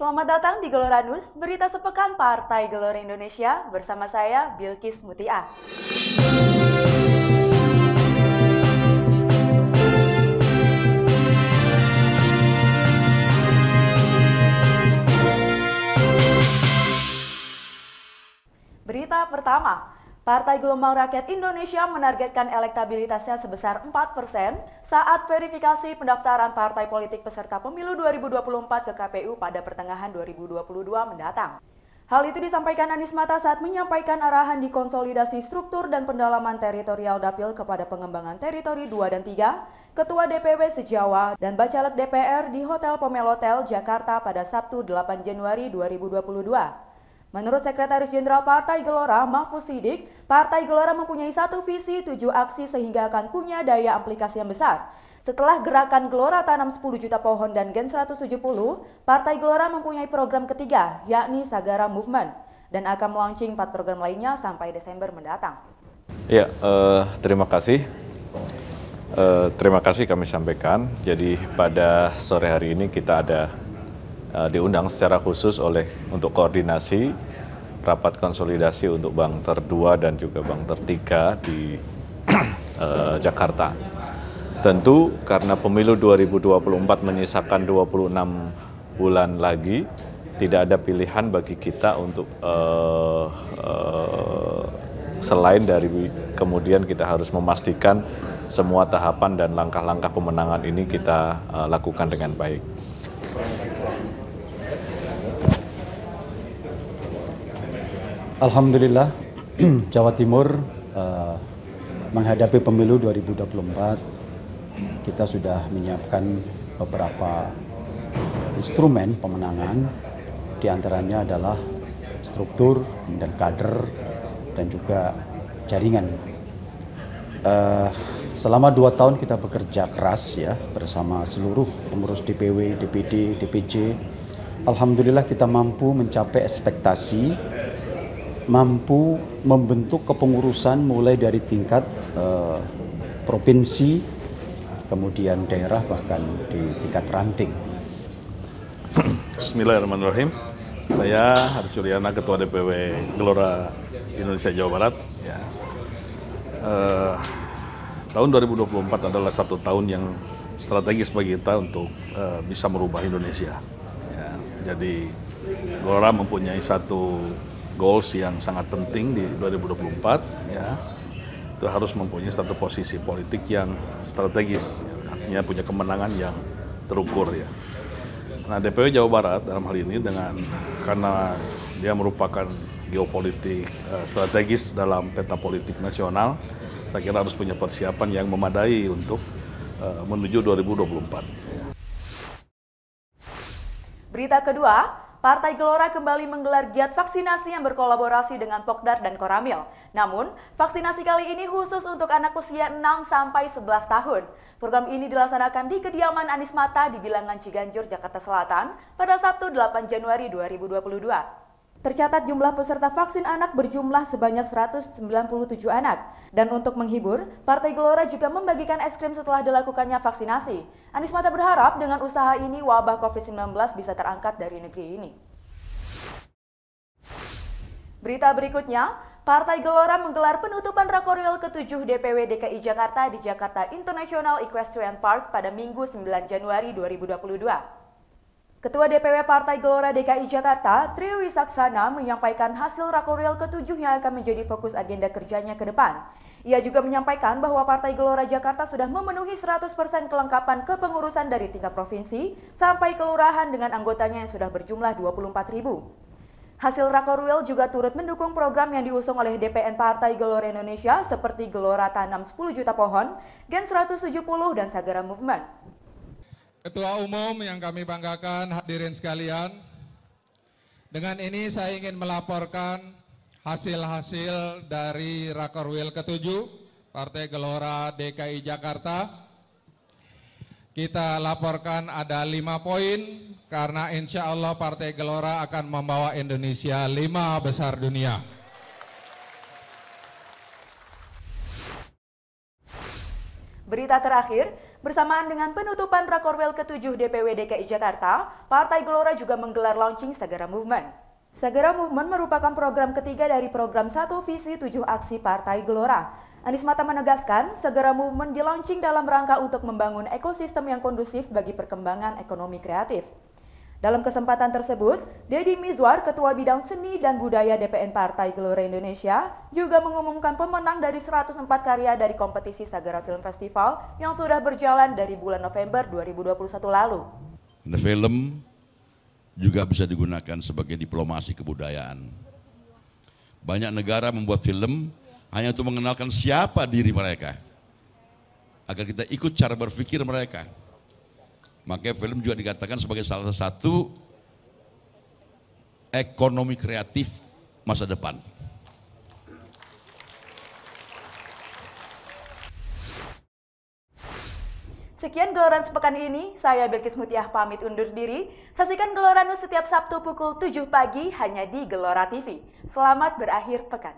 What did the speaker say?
Selamat datang di Gelora News, berita sepekan Partai Gelora Indonesia bersama saya Bilkis Mutia. Berita pertama, Partai Gelombang Rakyat Indonesia menargetkan elektabilitasnya sebesar 4% saat verifikasi pendaftaran partai politik peserta pemilu 2024 ke KPU pada pertengahan 2022 mendatang. Hal itu disampaikan Anies Mata saat menyampaikan arahan di konsolidasi struktur dan pendalaman teritorial Dapil kepada pengembangan teritori 2 dan 3, Ketua DPW se-Jawa dan Bacalek DPR di Hotel Pomelotel, Jakarta pada Sabtu 8 Januari 2022. Menurut Sekretaris Jenderal Partai Gelora, Mahfuz Siddiq, Partai Gelora mempunyai 1 visi, 7 aksi sehingga akan punya daya aplikasi yang besar. Setelah gerakan Gelora Tanam 10 Juta Pohon dan Gen 170, Partai Gelora mempunyai program ketiga, yakni Sagara Movement, dan akan melaunching 4 program lainnya sampai Desember mendatang. Ya, terima kasih. Terima kasih kami sampaikan. Jadi pada sore hari ini kita ada diundang secara khusus untuk koordinasi rapat konsolidasi untuk Bangter 2 dan juga Bangter 3 di Jakarta. Tentu karena pemilu 2024 menyisakan 26 bulan lagi, tidak ada pilihan bagi kita untuk selain dari kemudian kita harus memastikan semua tahapan dan langkah-langkah pemenangan ini kita lakukan dengan baik. Alhamdulillah, Jawa Timur menghadapi pemilu 2024, kita sudah menyiapkan beberapa instrumen pemenangan, diantaranya adalah struktur, kemudian kader, dan juga jaringan. Selama 2 tahun kita bekerja keras ya bersama seluruh pengurus DPW, DPD, DPC. Alhamdulillah kita mampu mencapai ekspektasi, mampu membentuk kepengurusan mulai dari tingkat provinsi, kemudian daerah, bahkan di tingkat ranting. Bismillahirrahmanirrahim. Saya Haris Yuliana, Ketua DPW Gelora Indonesia Jawa Barat. Ya. Tahun 2024 adalah satu tahun yang strategis bagi kita untuk bisa merubah Indonesia. Ya. Jadi Gelora mempunyai satu goals yang sangat penting di 2024, ya, itu harus mempunyai satu posisi politik yang strategis, ya, artinya punya kemenangan yang terukur, ya. Nah, DPW Jawa Barat dalam hal ini karena dia merupakan geopolitik strategis dalam peta politik nasional, saya kira harus punya persiapan yang memadai untuk menuju 2024. Berita kedua, Partai Gelora kembali menggelar giat vaksinasi yang berkolaborasi dengan Pokdar dan Koramil. Namun, vaksinasi kali ini khusus untuk anak usia 6-11 tahun. Program ini dilaksanakan di kediaman Anies Mata di Bilangan Ciganjur, Jakarta Selatan pada Sabtu 8 Januari 2022. Tercatat jumlah peserta vaksin anak berjumlah sebanyak 197 anak. Dan untuk menghibur, Partai Gelora juga membagikan es krim setelah dilakukannya vaksinasi. Anies Mata berharap dengan usaha ini wabah COVID-19 bisa terangkat dari negeri ini. Berita berikutnya, Partai Gelora menggelar penutupan Rakorwil ke-7 DPW DKI Jakarta di Jakarta International Equestrian Park pada Minggu 9 Januari 2022. Ketua DPW Partai Gelora DKI Jakarta, Tri Wisaksana, menyampaikan hasil Rakorwil ke-7 yang akan menjadi fokus agenda kerjanya ke depan. Ia juga menyampaikan bahwa Partai Gelora Jakarta sudah memenuhi 100% kelengkapan kepengurusan dari tingkat provinsi sampai kelurahan dengan anggotanya yang sudah berjumlah 24.000. Hasil Rakorwil juga turut mendukung program yang diusung oleh DPN Partai Gelora Indonesia seperti Gelora Tanam 10 Juta Pohon, Gen 170, dan Sagara Movement. Ketua Umum yang kami banggakan, hadirin sekalian, dengan ini saya ingin melaporkan hasil-hasil dari Rakorwil ke-7 Partai Gelora DKI Jakarta. Kita laporkan ada 5 poin, karena insya Allah Partai Gelora akan membawa Indonesia 5 besar dunia. Berita terakhir, Bersamaan dengan penutupan Rakorwil ke-7 DPW DKI Jakarta, Partai Gelora juga menggelar launching Sagara Movement. Sagara Movement merupakan program ketiga dari program 1 Visi 7 Aksi Partai Gelora. Anies Mata menegaskan, Sagara Movement di-launching dalam rangka untuk membangun ekosistem yang kondusif bagi perkembangan ekonomi kreatif. Dalam kesempatan tersebut, Deddy Mizwar, Ketua Bidang Seni dan Budaya DPN Partai Gelora Indonesia, juga mengumumkan pemenang dari 104 karya dari kompetisi Sagara Film Festival yang sudah berjalan dari bulan November 2021 lalu. Film juga bisa digunakan sebagai diplomasi kebudayaan. Banyak negara membuat film hanya untuk mengenalkan siapa diri mereka, agar kita ikut cara berpikir mereka. Makanya film juga dikatakan sebagai salah satu ekonomi kreatif masa depan. Sekian Gelora sepekan ini, saya Bilkis Mutiah pamit undur diri. Saksikan Gelora News setiap Sabtu pukul 7 pagi hanya di Gelora TV. Selamat berakhir pekan.